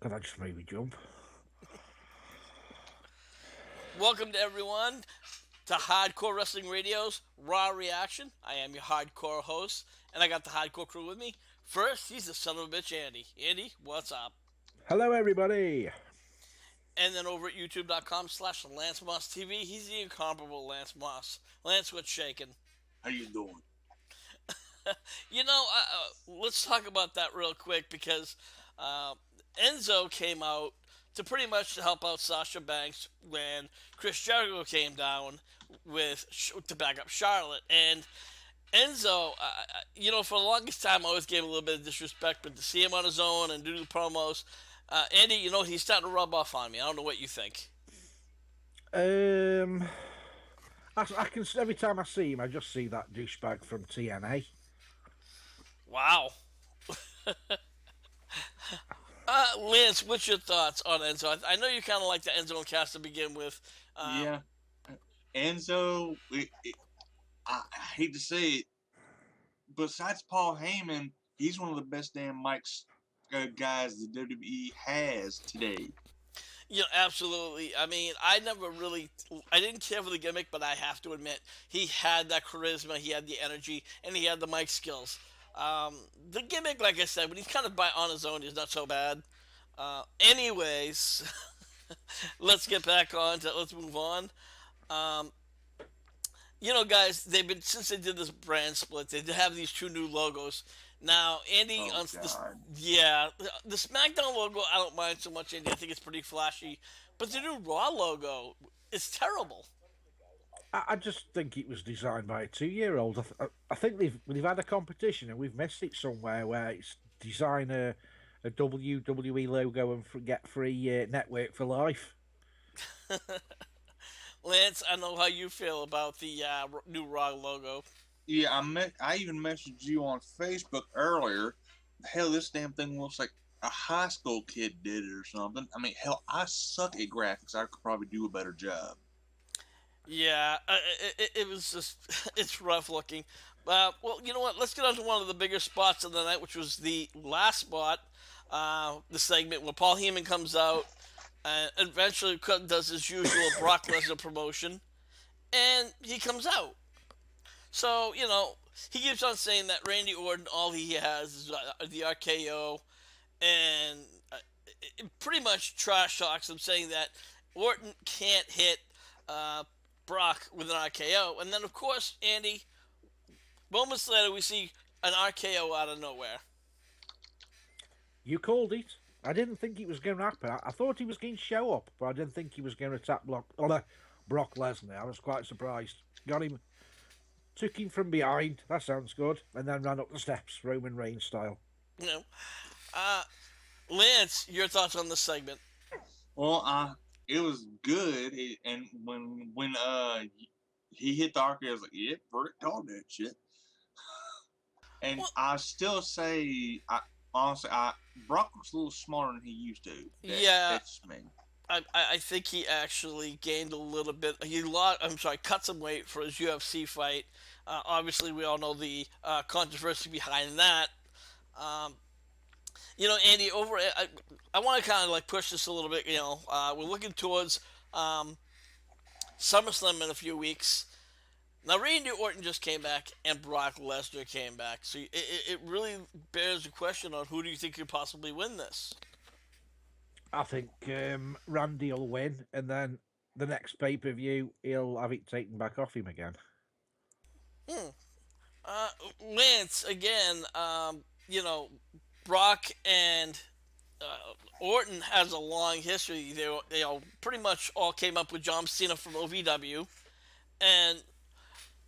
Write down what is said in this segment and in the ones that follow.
God, that just made me jump. Welcome to everyone to Hardcore Wrestling Radio's Raw Reaction. I am your hardcore host, and I got the hardcore crew with me. First, he's the son of a bitch, Andy. Andy, what's up? Hello, everybody. And then over at youtube.com/Lance Moss TV, he's the incomparable Lance Moss. Lance, what's shaking? How you doing? Let's talk about that real quick because uh, Enzo came out to pretty much help out Sasha Banks when Chris Jericho came down to back up Charlotte. And Enzo, for the longest time, I always gave him a little bit of disrespect, but to see him on his own and do the promos, Andy, he's starting to rub off on me. I don't know what you think. Um, I can every time I see him, I just see that douchebag from TNA. Wow. Lance, what's your thoughts on Enzo? I know you kind of like the Enzo cast to begin with. Yeah, Enzo. I hate to say it, besides Paul Heyman, he's one of the best damn mics guys the WWE has today. Absolutely. I mean, I didn't care for the gimmick, but I have to admit, he had that charisma, he had the energy, and he had the mic skills. The gimmick, like I said, when he's kind of on his own, he's not so bad. Anyways, let's get back on to, let's move on. Um, guys, since they did this brand split, they have these two new logos. Now, Andy, Oh God! yeah, the SmackDown logo I don't mind so much. Andy, I think it's pretty flashy, but the new Raw logo is terrible. I just think it was designed by a 2-year-old. I think they've had a competition and we've missed it somewhere where it's design a WWE logo and get free network for life. Lance, I know how you feel about the new Raw logo. Yeah, I even messaged you on Facebook earlier. Hell, this damn thing looks like a high school kid did it or something. I mean, hell, I suck at graphics. I could probably do a better job. Yeah, it was just it's rough looking. Well, you know what? Let's get on to one of the bigger spots of the night, which was the last spot, the segment where Paul Heyman comes out and eventually does his usual Brock Lesnar promotion, and he comes out. So he keeps on saying that Randy Orton, all he has is the RKO, and it pretty much trash talks him, saying that Orton can't hit uh, Brock with an RKO. And then, of course, Andy, moments later, we see an RKO out of nowhere. You called it. I didn't think it was going to happen. I thought he was going to show up, but I didn't think he was going to attack Brock Lesnar. I was quite surprised. Got him, took him from behind. That sounds good. And then ran up the steps, Roman Reigns style. You know, uh, Lance, your thoughts on this segment? Well, it was good, and when he hit the RKO, I was like, "Yep, Bert called that shit." And Well, I still say, honestly, Brock looks a little smaller than he used to. yeah, That's me. I think he actually gained a little bit. Cut some weight for his UFC fight. Obviously, we all know the controversy behind that. Um, Andy, I want to kind of like push this a little bit. We're looking towards SummerSlam in a few weeks. Now, Randy Orton just came back, and Brock Lesnar came back. So it really bears a question on who do you think could possibly win this? I think Randy will win, and then the next pay-per-view, he'll have it taken back off him again. Hmm. Uh, Lance, again, Brock and Orton has a long history. They all pretty much all came up with John Cena from OVW, and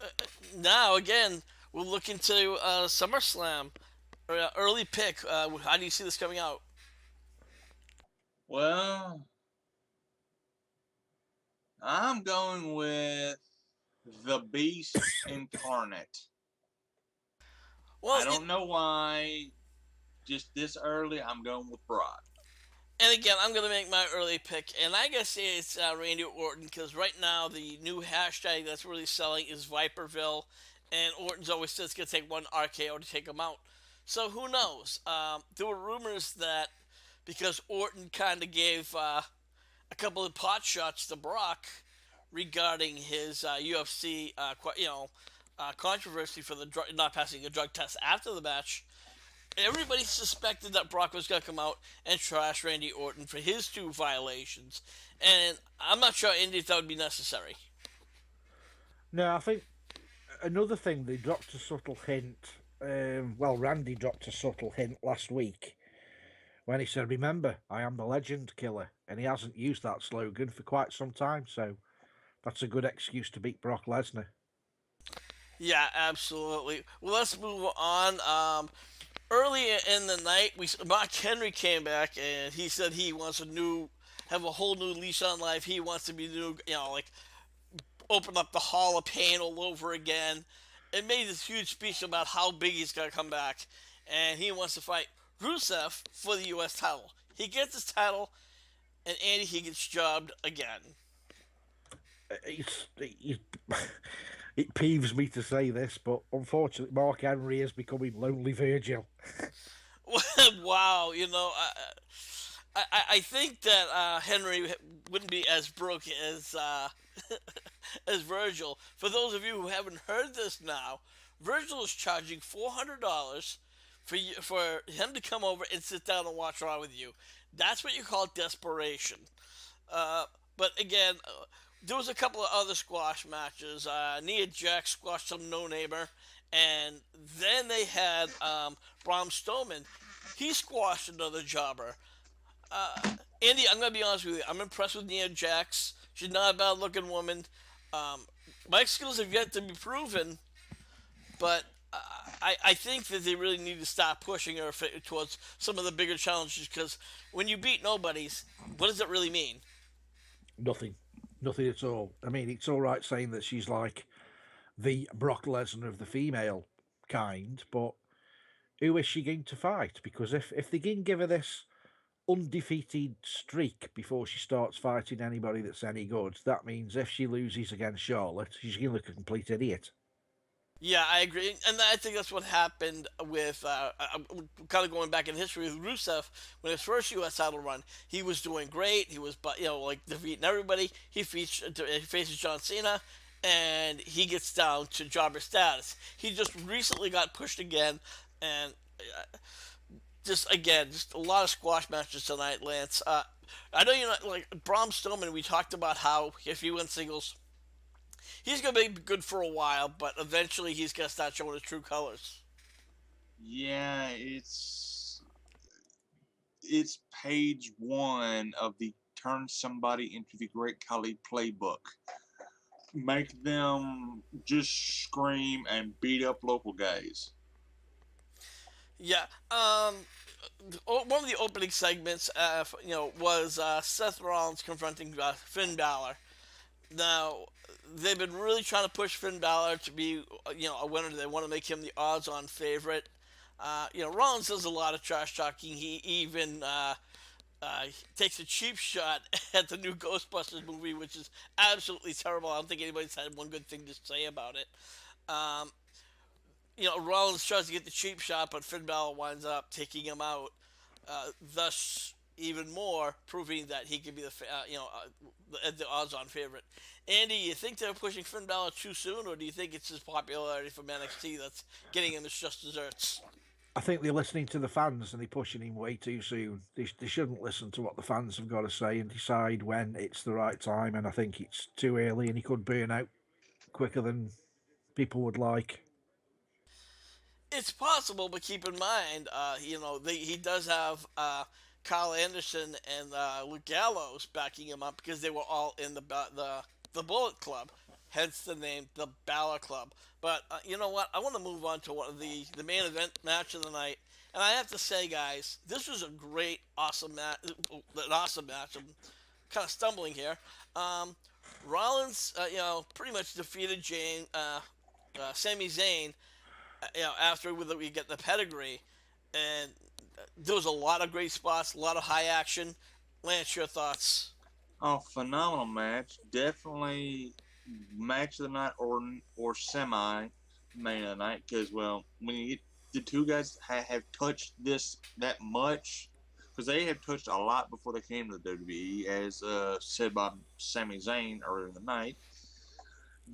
uh, now again we're looking to SummerSlam, early pick. How do you see this coming out? Well, I'm going with the Beast incarnate. Well, I don't know why. Just this early, I'm going with Brock. and again, I'm gonna make my early pick, and I guess it's Randy Orton because right now the new hashtag that's really selling is Viperville, and Orton's always says it's gonna take one RKO to take him out. So who knows? There were rumors that because Orton kind of gave a couple of pot shots to Brock regarding his UFC, controversy for the not passing a drug test after the match. Everybody suspected that Brock was going to come out and trash Randy Orton for his two violations, and I'm not sure Indy thought would be necessary. No, I think another thing, they dropped a subtle hint. Randy dropped a subtle hint last week when he said, "Remember, I am the legend killer," and he hasn't used that slogan for quite some time. So that's a good excuse to beat Brock Lesnar. Yeah, absolutely. Well, let's move on. Early in the night, Mark Henry came back and he said he wants have a whole new leash on life. He wants to be new, like open up the Hall of Pain all over again. And made this huge speech about how big he's gonna come back, and he wants to fight Rusev for the U.S. title. He gets his title, and Andy he gets jobbed again. It peeves me to say this, but unfortunately, Mark Henry is becoming Lonely Virgil. Wow, I think that Henry wouldn't be as broke as as Virgil. For those of you who haven't heard this now, Virgil is charging $400 for him to come over and sit down and watch Raw with you. That's what you call desperation. But again, there was a couple of other squash matches. Nia Jax squashed some no-namer, and then they had Braun Strowman. He squashed another jobber. Andy, I'm gonna be honest with you. I'm impressed with Nia Jax. She's not a bad-looking woman. My skills have yet to be proven, but I think that they really need to stop pushing her towards some of the bigger challenges, because when you beat nobodies, what does it really mean? Nothing. Nothing at all. I mean, it's all right saying that she's like the Brock Lesnar of the female kind, but who is she going to fight? Because if they can give her this undefeated streak before she starts fighting anybody that's any good, that means if she loses against Charlotte, she's going to look a complete idiot. Yeah, I agree, and I think that's what happened with kind of going back in history with Rusev when his first U.S. title run. He was doing great. He was, like defeating everybody. He faces John Cena, and he gets down to jobber status. He just recently got pushed again, and just a lot of squash matches tonight, Lance. I know you're not like Braun Strowman. We talked about how if he wins singles, he's going to be good for a while, but eventually he's going to start showing his true colors. Yeah, it's page one of the turn somebody into the Great Khali playbook. Make them just scream and beat up local guys. Yeah, one of the opening segments, was Seth Rollins confronting Finn Balor. Now, they've been really trying to push Finn Balor to be, a winner. They want to make him the odds-on favorite. Rollins does a lot of trash talking. He even takes a cheap shot at the new Ghostbusters movie, which is absolutely terrible. I don't think anybody's had one good thing to say about it. Rollins tries to get the cheap shot, but Finn Balor winds up taking him out. Thus, even more proving that he could be the odds-on favorite. Andy, you think they're pushing Finn Balor too soon, or do you think it's his popularity from NXT that's getting him as just desserts? I think they're listening to the fans and they're pushing him way too soon. They shouldn't listen to what the fans have got to say and decide when it's the right time. And I think it's too early, and he could burn out quicker than people would like. It's possible, but keep in mind, he does have Kyle Anderson and Luke Gallows backing him up because they were all in the Bullet Club, hence the name, the Balor Club. But you know what? I want to move on to one of the main event match of the night, and I have to say, guys, this was a great, awesome match. An awesome match. I'm kind of stumbling here. Rollins, pretty much defeated Sami Zayn. After we get the pedigree, and there was a lot of great spots, a lot of high action. Lance, your thoughts? Oh, phenomenal match! Definitely match of the night or semi main of the night, because when you get the two guys have touched this that much, because they had pushed a lot before they came to the WWE, as said by Sami Zayn earlier in the night.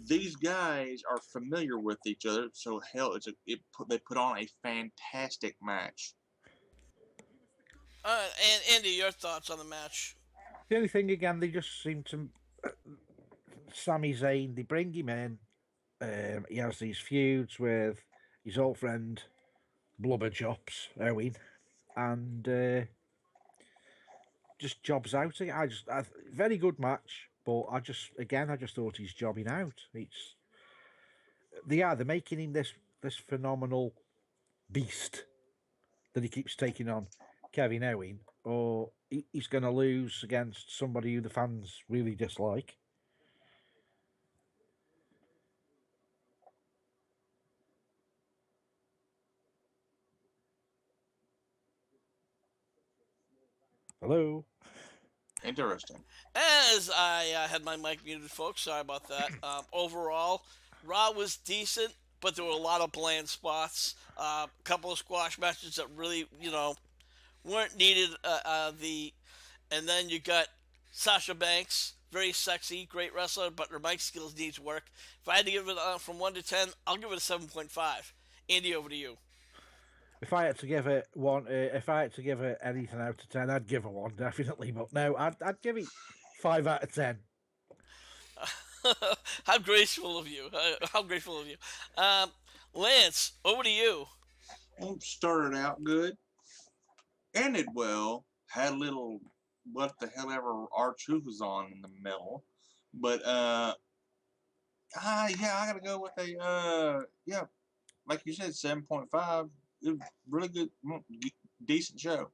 These guys are familiar with each other, so hell, they put on a fantastic match. And Andy, your thoughts on the match? The only thing again, they just seem to Sami Zayn. They bring him in. He has these feuds with his old friend Blubber Chops Owen, and just jobs out. Very good match, but I just thought he's jobbing out. They're making him this phenomenal beast that he keeps taking on Kevin Owen, or he's going to lose against somebody who the fans really dislike. Hello. Interesting. As I had my mic muted, folks, sorry about that. Overall, Raw was decent, but there were a lot of bland spots. A couple of squash matches that really, weren't needed. And then you got Sasha Banks, very sexy, great wrestler, but her mic skills needs work. If I had to give it from 1 to 10, I'll give it a 7.5. Andy, over to you. If I had to give it one, if I had to give it anything out of 10, I'd give it 1 definitely. But no, I'd give it 5 out of 10. How graceful of you! How grateful of you, Lance. Over to you. Well, started out good, ended well. Had a little what the hell ever R-Truth was on in the middle, but yeah, I gotta go with a like you said, 7.5. It was really good, decent show.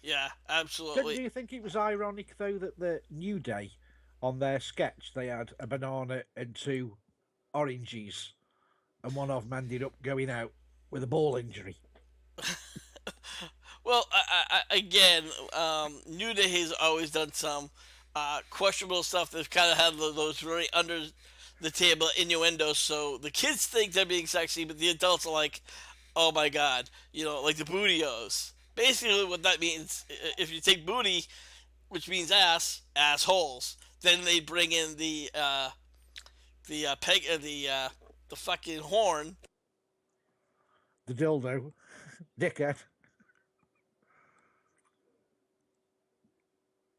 Yeah, absolutely. Do you think it was ironic though that the New Day, on their sketch, they had a banana and 2 oranges, and one of them ended up going out with a ball injury? Well, again, New Day has always done some questionable stuff. They've kind of had those very under the table innuendos, so the kids think they're being sexy, but the adults are like, oh my god, like the bootios. Basically, what that means, if you take booty, which means assholes, then they bring in the fucking horn. The dildo, dickhead.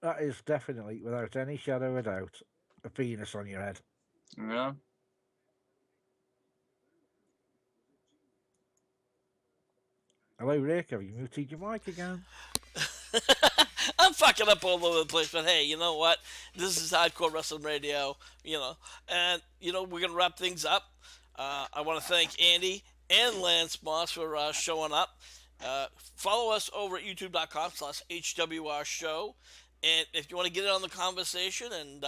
That is definitely, without any shadow of a doubt, a penis on your head. Yeah. Hello, Rick. Have you muted your mic again? I'm fucking up all over the place, but hey, you know what? This is Hardcore Wrestling Radio, and we're gonna wrap things up. I want to thank Andy and Lance Moss for showing up. Follow us over at youtube.com/HWR show, and if you want to get in on the conversation and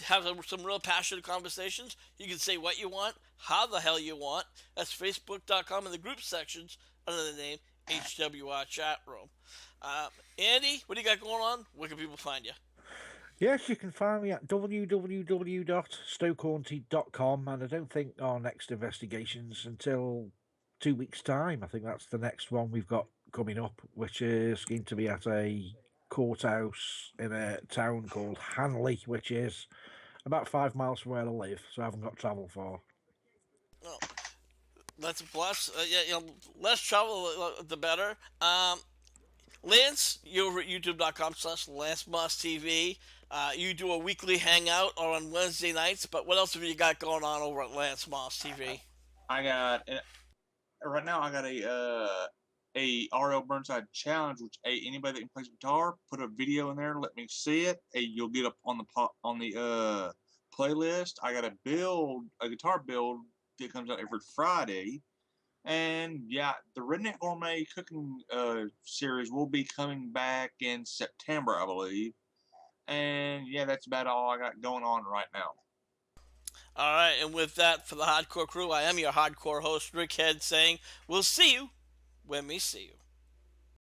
have some real passionate conversations, you can say what you want, how the hell you want. That's facebook.com in the group sections under the name HWR Chat Room. Andy, what do you got going on? Where can people find you? Yes, you can find me at www.stokehaunted.com, and I don't think our next investigation's until 2 weeks' time. I think that's the next one we've got coming up, which is going to be at a courthouse in a town called Hanley, which is about 5 miles from where I live, so I haven't got travel far. Oh, that's a plus. Less travel, the better. Lance, you're over at youtube.com/LanceMossTV. You do a weekly hangout or on Wednesday nights, but what else have you got going on over at Lance Moss TV? Right now I got a RL Burnside challenge, which anybody that can play guitar, put a video in there, let me see it. You'll get up on the playlist. I got a guitar build that comes out every Friday. And yeah, the Redneck Gourmet Cooking series will be coming back in September, I believe. And yeah, that's about all I got going on right now. All right, and with that, for the Hardcore Crew, I am your Hardcore host, Rick Head, saying, we'll see you when we see you.